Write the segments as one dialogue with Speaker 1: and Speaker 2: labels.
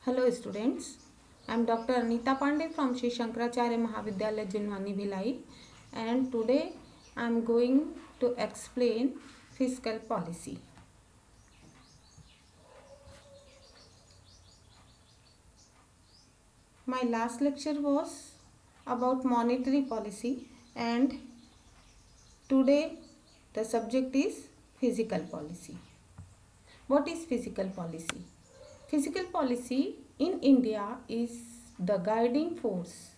Speaker 1: Hello students, I am Dr. Anita Pandey from Sri Shankaracharya Mahavidyalaya Jinwani Bhilai, and today I am going to explain fiscal policy. My last lecture was about monetary policy, and today the subject is fiscal policy. What is fiscal policy? Fiscal policy in India is the guiding force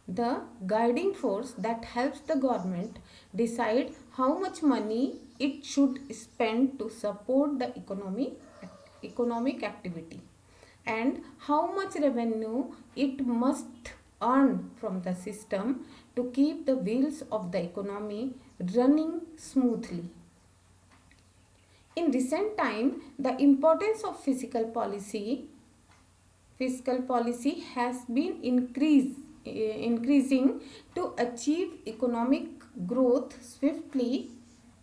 Speaker 1: that helps the government decide how much money it should spend to support the economic activity and how much revenue it must earn from the system to keep the wheels of the economy running smoothly. In recent time, the importance of fiscal policy has been increasing to achieve economic growth swiftly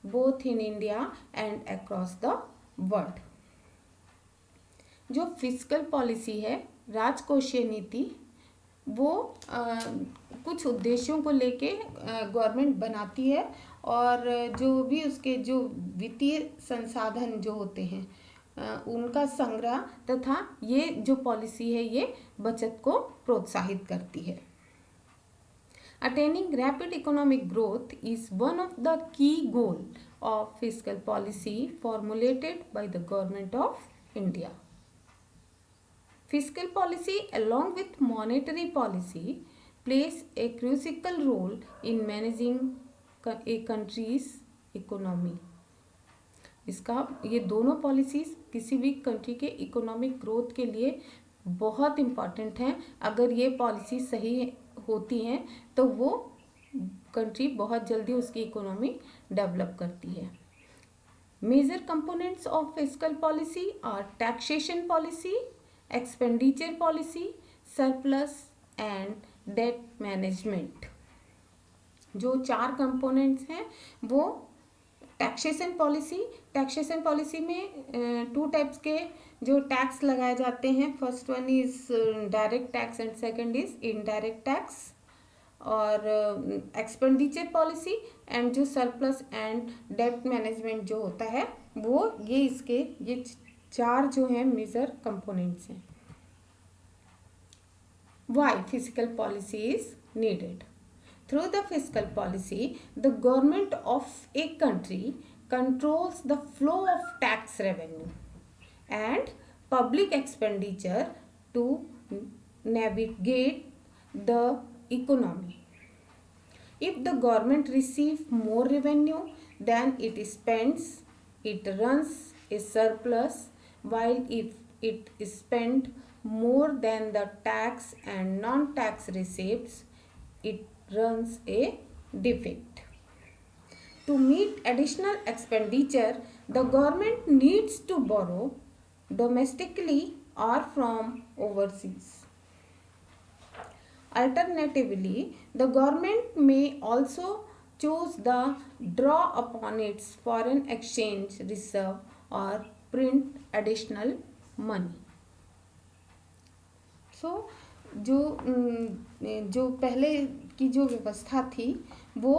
Speaker 1: both in India and across the world. जो fiscal policy है, राजकोषीय नीति, वो कुछ उद्देश्यों को लेके government बनाती है और जो भी उसके जो वित्तीय संसाधन जो होते हैं उनका संग्रह तथा ये जो पॉलिसी है ये बचत को प्रोत्साहित करती है. Attaining rapid economic growth is one of the key goals of fiscal policy formulated by the government of India. Fiscal policy along with monetary policy plays a crucial role in managing a country's economy. इसका ये दोनों policies किसी भी country के economic growth के लिए बहुत important हैं. अगर ये पॉलिसी सही होती हैं तो वो कंट्री बहुत जल्दी उसकी इकोनॉमी डेवलप करती है. Major components of fiscal policy are taxation policy, expenditure policy, surplus and debt management. जो 4 कंपोनेंट्स हैं वो टैक्सेशन पॉलिसी में 2 टाइप्स के जो टैक्स लगाए जाते हैं. First one is direct tax and second is indirect tax. और एक्सपेंडिचर पॉलिसी एंड जो सरप्लस एंड डेट मैनेजमेंट जो होता है वो ये 4 जो हैं मेजर कंपोनेंट्स हैं. Why fiscal policy is needed? Through the fiscal policy, the government of a country controls the flow of tax revenue and public expenditure to navigate the economy. If the government receives more revenue than it spends, it runs a surplus, while if it spends more than the tax and non-tax receipts, it runs a deficit. To meet additional expenditure, the government needs to borrow domestically or from overseas. Alternatively, the government may also choose the draw upon its foreign exchange reserve or print additional money. So, जो पहले की जो व्यवस्था थी वो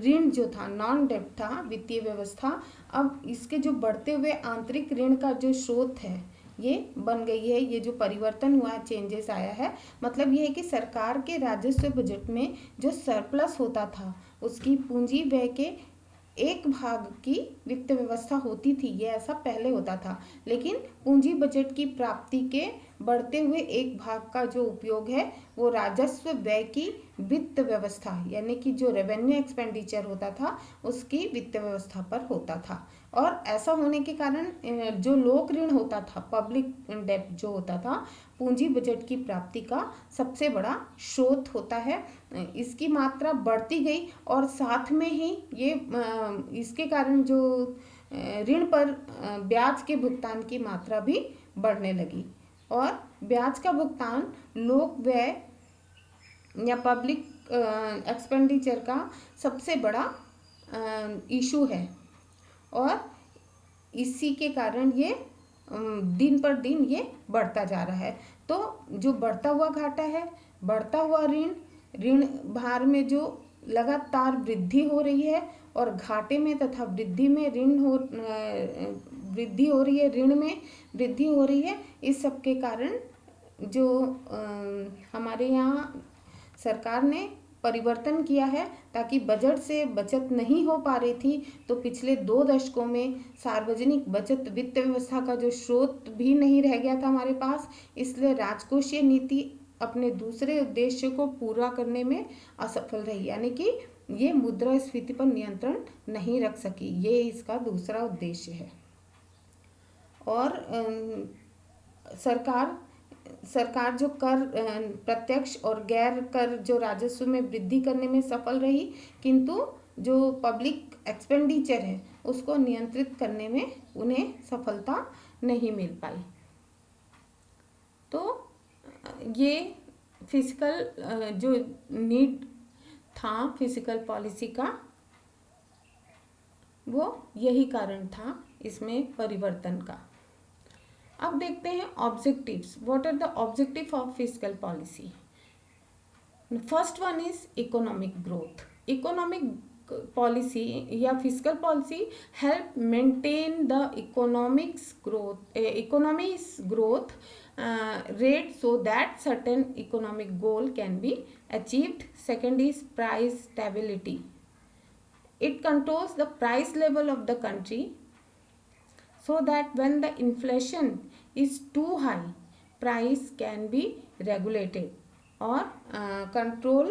Speaker 1: ऋण जो था नॉन डेब्ट था, वित्तीय व्यवस्था. अब इसके जो बढ़ते हुए आंतरिक ऋण का जो स्रोत है ये बन गई है. ये जो परिवर्तन हुआ है, चेंजेस आया है, मतलब ये है कि सरकार के राजस्व बजट में जो सरप्लस होता था उसकी पूंजी व्यय के एक भाग की वित्त व्यवस्था होती थी. ये ऐसा पहले होता था, लेकिन पूंजी बजट की प्राप्ति के बढ़ते हुए एक भाग का जो उपयोग है वो राजस्व व्यय की वित्त व्यवस्था यानी कि जो रेवेन्यू एक्सपेंडिचर होता था उसकी वित्त व्यवस्था पर होता था. और ऐसा होने के कारण जो लोक ऋण होता था, पब्लिक डेब्ट जो होता था, पूंजी बजट की प्राप्ति का सबसे बड़ा स्रोत होता है. इसकी मात्रा बढ़ती गई और साथ में ही ये इसके कारण जो ऋण पर ब्याज के भुगतान की मात्रा भी बढ़ने लगी. और ब्याज का भुगतान लोक व्यय या पब्लिक एक्सपेंडिचर का सबसे बड़ा इशू है और इसी के कारण ये दिन पर दिन ये बढ़ता जा रहा है। तो जो बढ़ता हुआ घाटा है, बढ़ता हुआ ऋण भार में जो लगातार वृद्धि हो रही है और घाटे में तथा वृद्धि में वृद्धि हो रही है, ऋण में वृद्धि हो रही है, इस सब के कारण जो हमारे यहाँ सरकार ने परिवर्तन किया है ताकि बजट से बचत नहीं हो पा रही थी, तो पिछले 2 दशकों में सार्वजनिक बचत वित्त व्यवस्था का जो स्रोत भी नहीं रह गया था हमारे पास, इसलिए राजकोषीय नीति अपने दूसरे उद्देश्य को पूरा करने में असफल रही, यानी कि ये मुद्रास्फीति पर नियंत्रण नहीं रख सकी। ये इसका दूसरा उद्देश्य है। और सरकार जो कर प्रत्यक्ष और गैर कर जो राजस्व में वृद्धि करने में सफल रही, किंतु जो पब्लिक एक्सपेंडिचर है उसको नियंत्रित करने में उन्हें सफलता नहीं मिल पाई। तो ये फिजिकल जो नीड था फिजिकल पॉलिसी का, वो यही कारण था इसमें परिवर्तन का। अब देखते हैं objectives. What are the objective of physical policy? First one is economic growth. Economic policy या physical policy help maintain the economy's growth rate so that certain economic goal can be achieved. Second is price stability. It controls the price level of the country so that when the inflation is too high, price can be regulated or control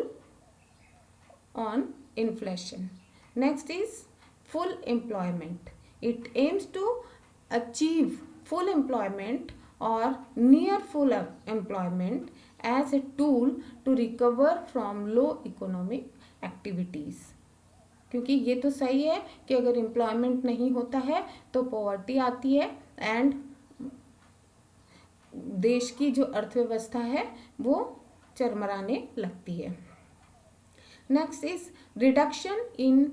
Speaker 1: on inflation. Next is full employment. It aims to achieve full employment or near full employment as a tool to recover from low economic activities. क्योंकि ये तो सही है कि अगर employment नहीं होता है तो पॉवर्टी आती है एंड देश की जो अर्थव्यवस्था है वो चरमराने लगती है। Next is reduction in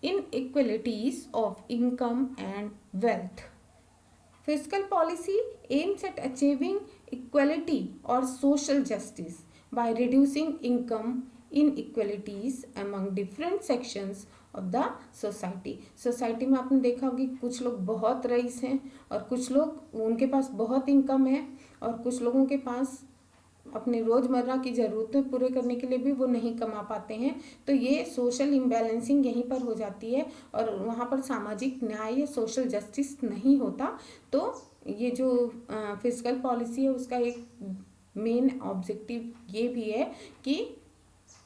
Speaker 1: inequalities of income and wealth. Fiscal policy aims at achieving equality or social justice by reducing income inequalities among different sections of the society. Society में आपने देखा होगा कि कुछ लोग बहुत रईस हैं और कुछ लोग उनके पास बहुत इनकम है और कुछ लोगों के पास अपने रोज़मर्रा की ज़रूरतें पूरे करने के लिए भी वो नहीं कमा पाते हैं। तो ये सोशल इम्बैलेंसिंग यहीं पर हो जाती है और वहाँ पर सामाजिक न्याय या सोशल जस्टिस नहीं होता। तो ये जो फिजिकल पॉलिसी है उसका एक मेन ऑब्जेक्टिव ये भी है कि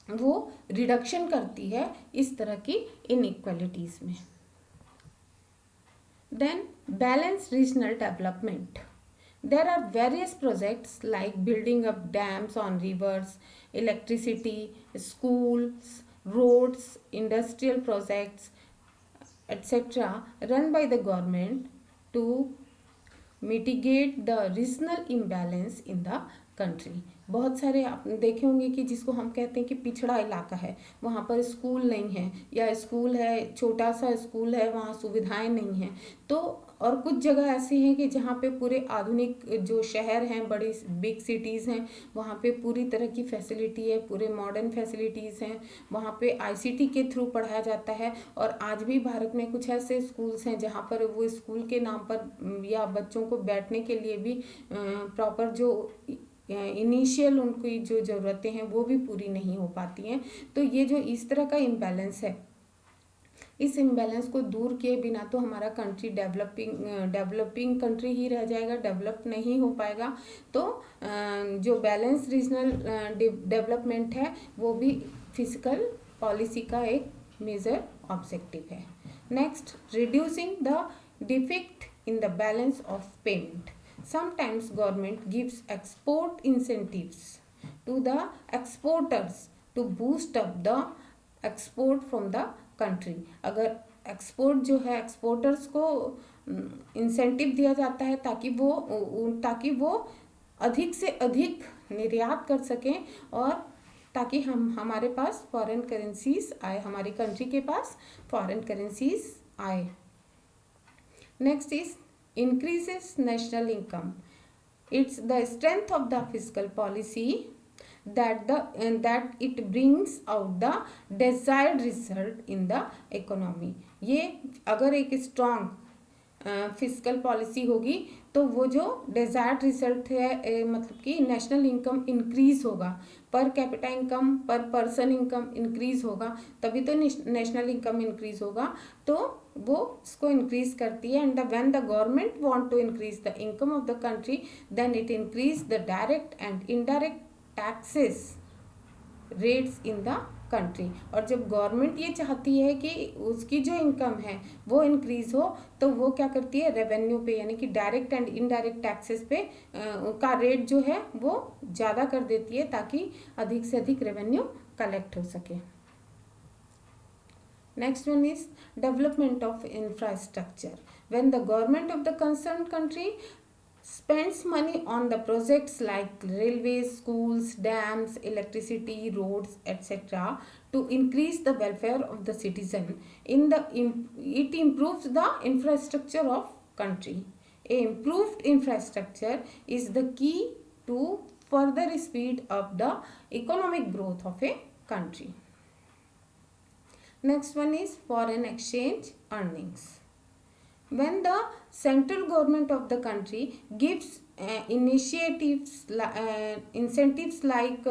Speaker 1: वो रिडक्शन करती है इस तरह की इनइक्वालिटीज़ में। Then balance regional development. There are various projects like building up dams on rivers, electricity, schools, roads, industrial projects, etc. run by the government to mitigate the regional imbalance in the country. बहुत सारे आप देखे होंगे कि जिसको हम कहते हैं कि पिछड़ा इलाका है, वहाँ पर स्कूल नहीं है या स्कूल है छोटा सा स्कूल है, वहाँ सुविधाएं नहीं हैं। तो और कुछ जगह ऐसी हैं कि जहाँ पे पूरे आधुनिक जो शहर हैं, बड़ी बिग सिटीज़ हैं, वहाँ पे पूरी तरह की फैसिलिटी है, पूरे मॉडर्न फैसिलिटीज़ हैं, वहाँ पे आईसीटी के थ्रू पढ़ाया जाता है। और आज भी भारत में कुछ ऐसे स्कूल्स हैं जहाँ पर वो स्कूल के नाम पर या बच्चों को बैठने के लिए भी प्रॉपर जो इनिशियल उनकी जो ज़रूरतें हैं वो भी पूरी नहीं हो पाती हैं। तो ये जो इस तरह का इम्बैलेंस है, इस इम्बैलेंस को दूर किए बिना तो हमारा कंट्री डेवलपिंग कंट्री ही रह जाएगा, डेवलप नहीं हो पाएगा। तो जो बैलेंस रीजनल डेवलपमेंट है वो भी फिजिकल पॉलिसी का एक मेजर ऑब्जेक्टिव है। Next, reducing the defect in the balance of payment. Sometimes government gives export incentives to the exporters to boost up the export from the country. अगर export जो है exporters को incentive दिया जाता है ताकि वो अधिक से अधिक निर्यात कर सकें और ताकि हमारे पास फॉरेन करेंसीज आए, हमारी कंट्री के पास फॉरेन करेंसीज आए. Next is increases national income. It's the strength of the fiscal policy that it brings out the desired result in the economy. ये अगर एक स्ट्रॉन्ग फिजिकल पॉलिसी होगी तो वो जो डिजायर्ड रिजल्ट है मतलब कि नेशनल इनकम इंक्रीज होगा, पर कैपिटा इनकम, पर पर्सन इनकम इंक्रीज होगा, तभी तो नेशनल इनकम इंक्रीज होगा। तो वो इसको इंक्रीज करती है। And when the government want to increase the income of the country then it increase the direct and indirect taxes rates in the country. और जब गवर्नमेंट ये चाहती है कि उसकी जो इनकम है वो इंक्रीज हो तो वो क्या करती है, रेवेन्यू पे यानी कि डायरेक्ट एंड इनडायरेक्ट टैक्सेस पे का रेट जो है वो ज़्यादा कर देती है ताकि अधिक से अधिक रेवेन्यू कलेक्ट हो सके। Next one is development of infrastructure. When the government of the concern country spends money on the projects like railways, schools, dams, electricity, roads, etc. to increase the welfare of the citizen, it improves the infrastructure of country. A improved infrastructure is the key to further speed up the economic growth of a country. Next one is foreign exchange earnings. When the central government of the country gives incentives like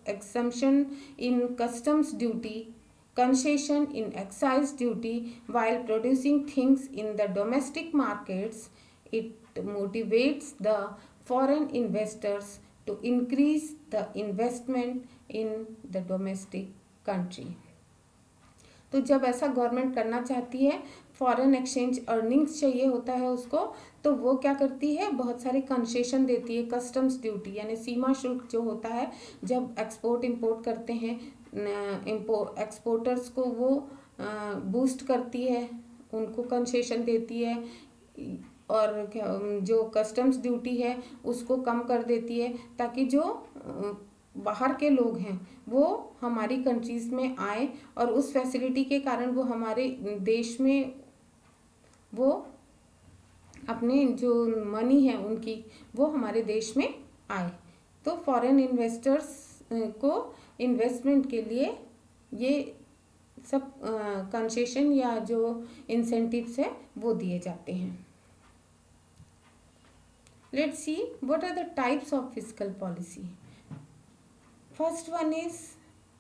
Speaker 1: exemption in customs duty, concession in excise duty while producing things in the domestic markets, it motivates the foreign investors to increase the investment in the domestic country. तो जब ऐसा government करना चाहती है, foreign exchange earnings चाहिए होता है उसको, तो वो क्या करती है, बहुत सारे कंसेशन देती है। कस्टम्स ड्यूटी यानी सीमा शुल्क जो होता है, जब एक्सपोर्ट इंपोर्ट करते हैं एक्सपोर्टर्स को वो बूस्ट करती है, उनको कंसेशन देती है, और जो कस्टम्स ड्यूटी है उसको कम कर देती है ताकि जो बाहर के लोग हैं वो हमारी कंट्रीज़ में आए और उस फैसिलिटी के कारण वो हमारे देश में वो अपने जो मनी है उनकी वो हमारे देश में आए। तो फॉरेन इन्वेस्टर्स को इन्वेस्टमेंट के लिए ये सब कंसेशन या जो इंसेंटिव्स है वो दिए जाते हैं। Let's see what are the types of fiscal policy. First one is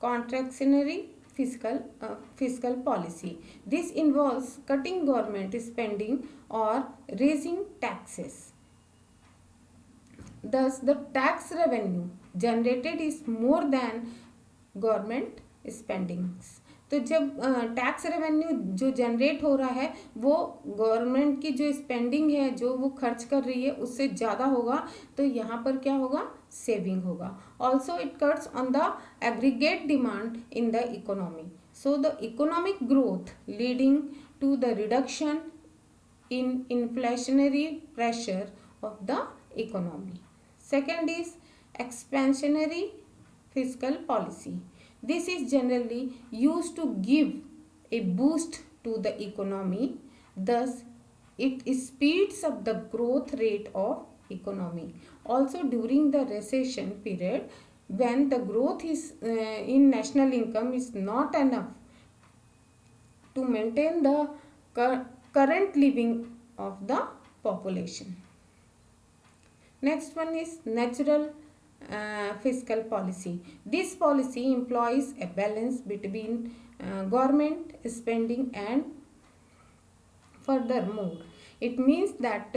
Speaker 1: contractionary fiscal policy. This involves cutting government spending or raising taxes. Thus, the tax revenue generated is more than government spendings. तो जब tax revenue जो generate हो रहा है वो government की जो spending है, जो वो खर्च कर रही है, उससे ज़्यादा होगा, तो यहाँ पर क्या होगा, सेविंग होगा। Also it cuts on the aggregate demand in the economy, so the economic growth leading to the reduction in inflationary pressure of the economy. Second is expansionary fiscal policy. This is generally used to give a boost to the economy. Thus, it speeds up the growth rate of economy. Also, during the recession period, when the growth is in national income is not enough to maintain the current living of the population. Next one is natural fiscal policy. This policy employs a balance between government spending and furthermore it means that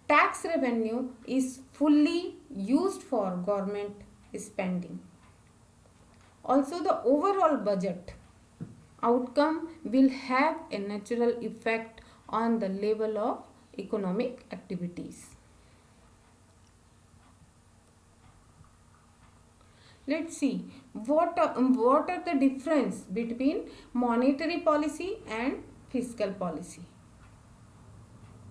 Speaker 1: tax revenue is fully used for government spending. Also, the overall budget outcome will have a natural effect on the level of economic activities. Let's see what are the difference between monetary policy and fiscal policy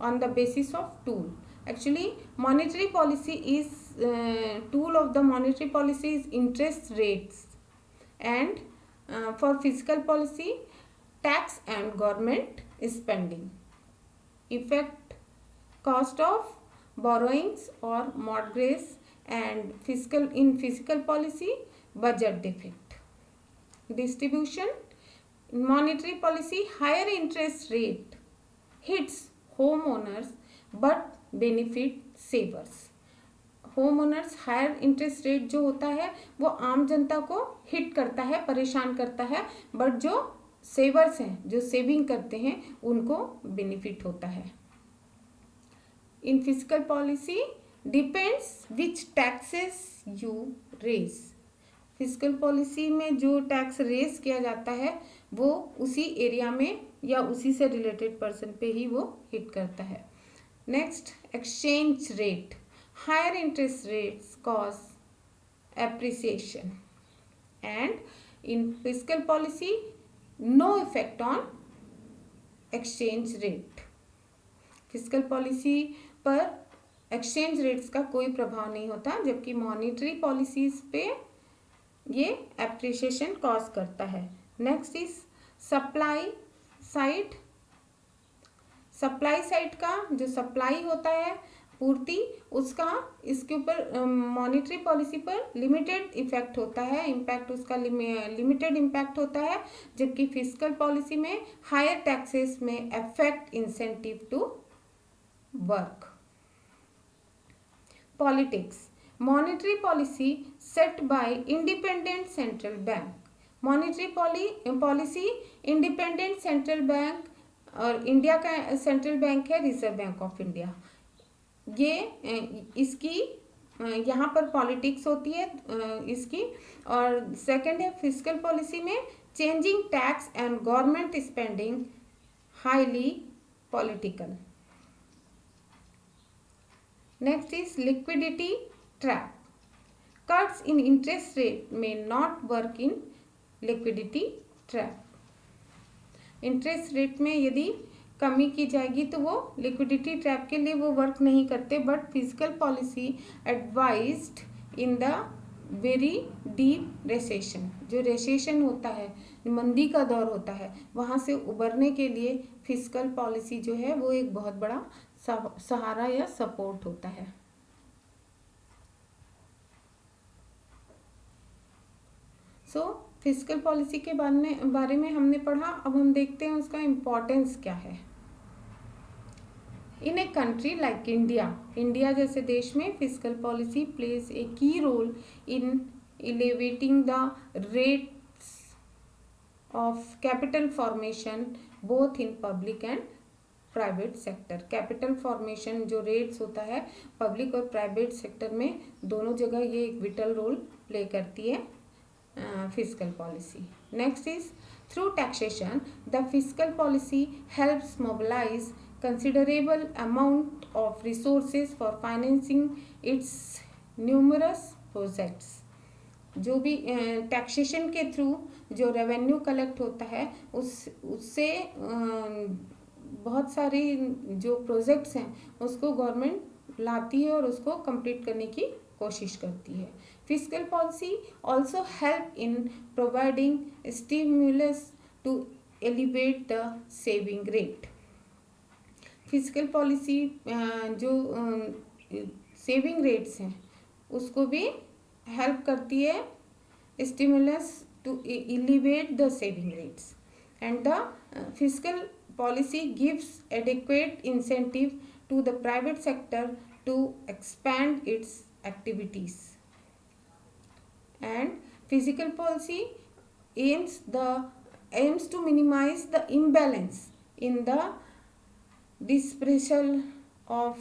Speaker 1: on the basis of tool. Actually, monetary policy is tool of the monetary policy is interest rates, and for fiscal policy tax and government spending. Effect cost of borrowings or mortgage, and fiscal policy, budget deficit. Distribution, monetary policy, higher interest rate hits homeowners but benefit savers. Homeowners higher interest rate जो होता है वो आम जनता को hit करता है, परेशान करता है, बट जो सेवर्स हैं, जो सेविंग करते हैं, उनको बेनिफिट होता है. In fiscal policy depends which taxes you raise. Fiscal policy में जो टैक्स रेज किया जाता है वो उसी एरिया में या उसी से रिलेटेड पर्सन पे ही वो हिट करता है. Next, exchange rate. Higher interest rates cause appreciation, and in fiscal policy no effect on exchange rate. Fiscal policy पर एक्सचेंज रेट्स का कोई प्रभाव नहीं होता, जबकि मॉनिटरी पॉलिसीज पे ये एप्रिसिएशन कॉज करता है. Next is supply side. Supply side का जो सप्लाई होता है, पूर्ति, उसका इसके ऊपर मॉनिटरी पॉलिसी पर लिमिटेड इफेक्ट होता है, इम्पैक्ट उसका लिमिटेड इम्पैक्ट होता है, जबकि फिजिकल पॉलिसी में हायर टैक्सेस में affect incentive to work. Politics. Monetary policy set by independent central bank. Monetary policy independent central bank, और इंडिया का सेंट्रल बैंक है रिजर्व बैंक ऑफ इंडिया. ये इसकी यहाँ पर पॉलिटिक्स होती है इसकी. और सेकंड है फिजिकल पॉलिसी में changing tax and government spending, highly political. Next is liquidity trap. Cuts in interest rate may not work in liquidity trap. Interest rate में यदि कमी की जाएगी तो वो लिक्विडिटी ट्रैप के लिए वो वर्क नहीं करते, but physical policy advised in the very deep recession. जो रेसेशन होता है, मंदी का दौर होता है, वहाँ से उबरने के लिए फिजिकल पॉलिसी जो है वो एक बहुत बड़ा सहारा या सपोर्ट होता है. सो फिजिकल पॉलिसी के बारे में हमने पढ़ा. अब हम देखते हैं उसका इम्पोर्टेंस क्या है. In a country like India जैसे देश में fiscal policy plays a key role in elevating the rates of capital formation both in public and private sector. Capital formation जो रेट्स होता है पब्लिक और प्राइवेट सेक्टर में, दोनों जगह ये एक विटल रोल प्ले करती है fiscal policy. Next is through taxation the fiscal policy helps mobilize considerable amount of resources for financing its numerous projects. जो भी टैक्सेशन के थ्रू जो रेवेन्यू कलेक्ट होता है उससे बहुत सारी जो प्रोजेक्ट्स हैं उसको गवर्नमेंट लाती है और उसको कंप्लीट करने की कोशिश करती है. Fiscal policy also help in providing stimulus to elevate the saving rate. Fiscal policy जो सेविंग रेट्स हैं उसको भी हेल्प करती है, stimulus to elevate the saving rates. And the fiscal policy gives adequate incentive to the private sector to expand its activities. And physical policy aims to minimize the imbalance in the dispersal of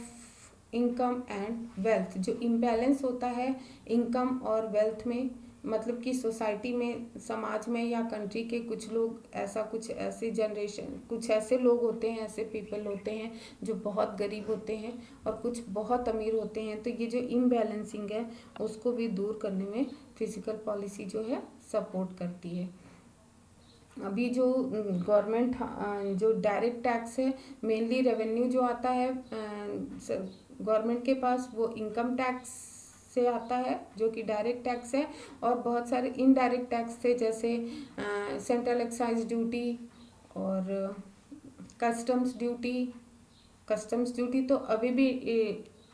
Speaker 1: income and wealth. जो imbalance होता है income और wealth में, मतलब कि society में, समाज में या कंट्री के कुछ लोग ऐसे जनरेशन, कुछ ऐसे लोग होते हैं, ऐसे पीपल होते हैं जो बहुत गरीब होते हैं और कुछ बहुत अमीर होते हैं. तो ये जो इम्बैलेंसिंग है उसको भी दूर करने में फिजिकल पॉलिसी जो है सपोर्ट करती है. अभी जो गवर्नमेंट जो डायरेक्ट टैक्स है, मेनली रेवेन्यू जो आता है गवर्नमेंट के पास, वो इनकम टैक्स से आता है जो कि डायरेक्ट टैक्स है, और बहुत सारे इनडायरेक्ट टैक्स थे जैसे सेंट्रल एक्साइज ड्यूटी और कस्टम्स ड्यूटी कस्टम्स ड्यूटी तो अभी भी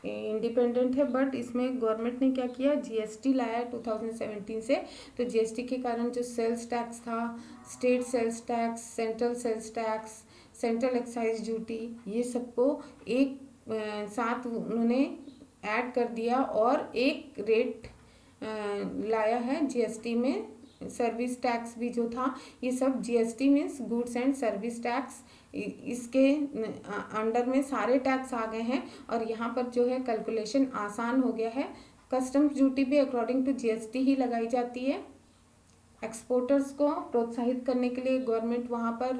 Speaker 1: इंडिपेंडेंट है, बट इसमें गवर्नमेंट ने क्या किया, जीएसटी लाया 2017 से। तो जीएसटी के कारण जो सेल्स टैक्स था, state sales tax, central sales tax, central excise duty, ये सबको एक साथ उन्होंने ऐड कर दिया और एक रेट लाया है जीएसटी में। सर्विस टैक्स भी जो था, ये सब GST means goods and service tax, इसके अंडर में सारे टैक्स आ गए हैं और यहाँ पर जो है कैलकुलेशन आसान हो गया है। कस्टम्स ड्यूटी भी अकॉर्डिंग टू जीएसटी ही लगाई जाती है। एक्सपोर्टर्स को प्रोत्साहित करने के लिए गवर्नमेंट वहाँ पर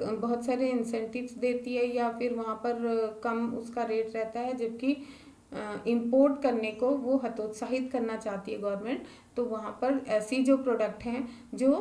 Speaker 1: बहुत सारे इंसेंटिव्स देती है या फिर वहाँ पर कम उसका रेट रहता है, जबकि इंपोर्ट करने को वो हतोत्साहित करना चाहती है गवर्नमेंट। तो वहाँ पर ऐसी जो प्रोडक्ट हैं जो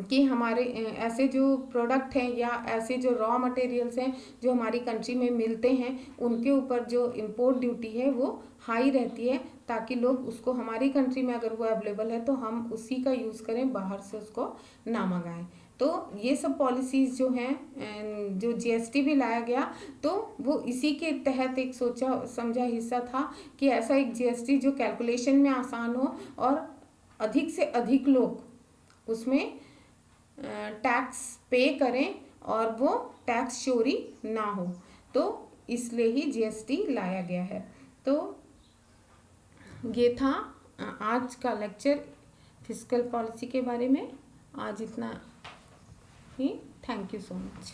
Speaker 1: कि हमारे ऐसे जो प्रोडक्ट हैं या ऐसे जो रॉ मटेरियल्स हैं जो हमारी कंट्री में मिलते हैं, उनके ऊपर जो इंपोर्ट ड्यूटी है वो हाई रहती है, ताकि लोग उसको हमारी कंट्री में अगर वो अवेलेबल है तो हम उसी का यूज़ करें, बाहर से उसको ना मंगाएं। तो ये सब पॉलिसीज़ जो हैं, जो जीएसटी भी लाया गया तो वो इसी के तहत एक सोचा समझा हिस्सा था कि ऐसा एक जीएसटी जो कैलकुलेशन में आसान हो और अधिक से अधिक लोग उसमें टैक्स पे करें और वो टैक्स चोरी ना हो, तो इसलिए ही जीएसटी लाया गया है। तो ये था आज का लेक्चर फिस्कल पॉलिसी के बारे में। आज इतना ही। Thank you so much.